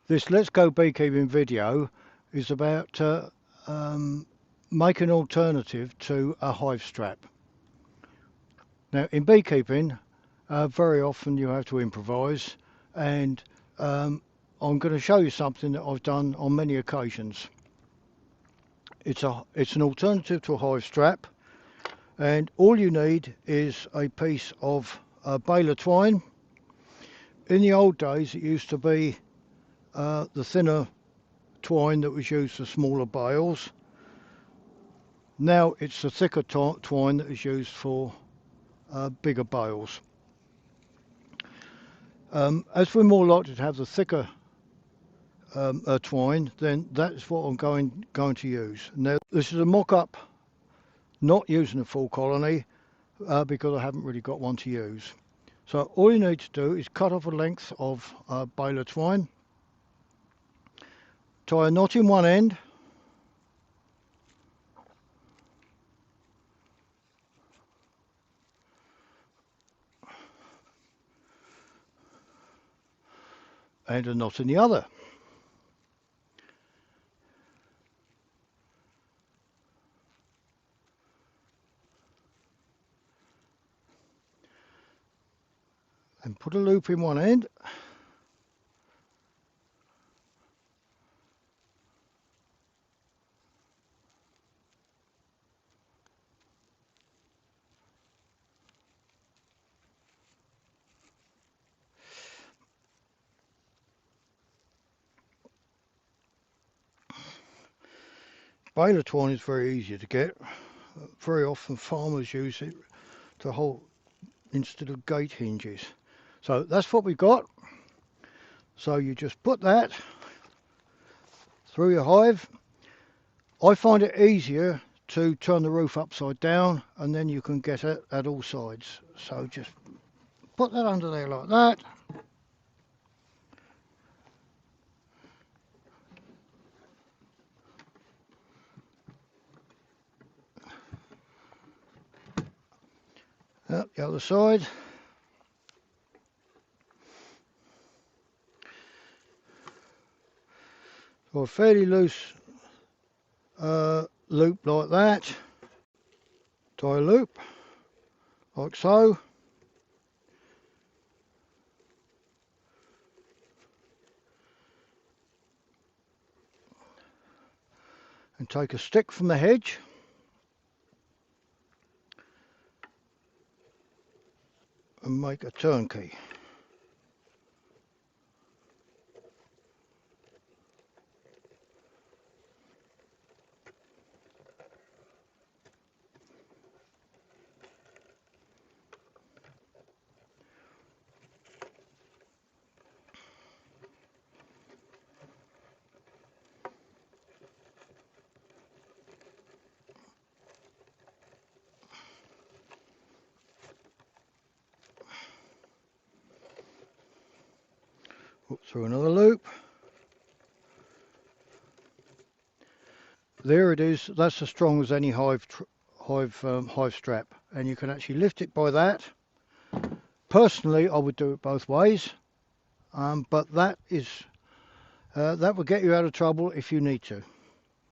This Let's Go Beekeeping video is about make an alternative to a hive strap. Now in beekeeping, very often you have to improvise, and I'm going to show you something that I've done on many occasions. It's an alternative to a hive strap, and all you need is a piece of baler twine. In the old days it used to be the thinner twine that was used for smaller bales. Now it's the thicker twine that is used for bigger bales. As we're more likely to have the thicker twine, then that's what I'm going to use. Now this is a mock-up, not using a full colony because I haven't really got one to use. So all you need to do is cut off a length of baler twine, tie a knot in one end, and a knot in the other. And put a loop in one end. Baler twine is very easy to get. Very often farmers use it to hold instead of gate hinges. So that's what we got. So you just put that through your hive. I find it easier to turn the roof upside down, and then you can get it at all sides. So just put that under there like that. Up the other side. So a fairly loose loop like that. Tie a loop like so. And take a stick from the hedge. And make a turnkey. Put through another loop. There it is. That's as strong as any hive strap, and you can actually lift it by that. Personally, I would do it both ways, but that will get you out of trouble if you need to.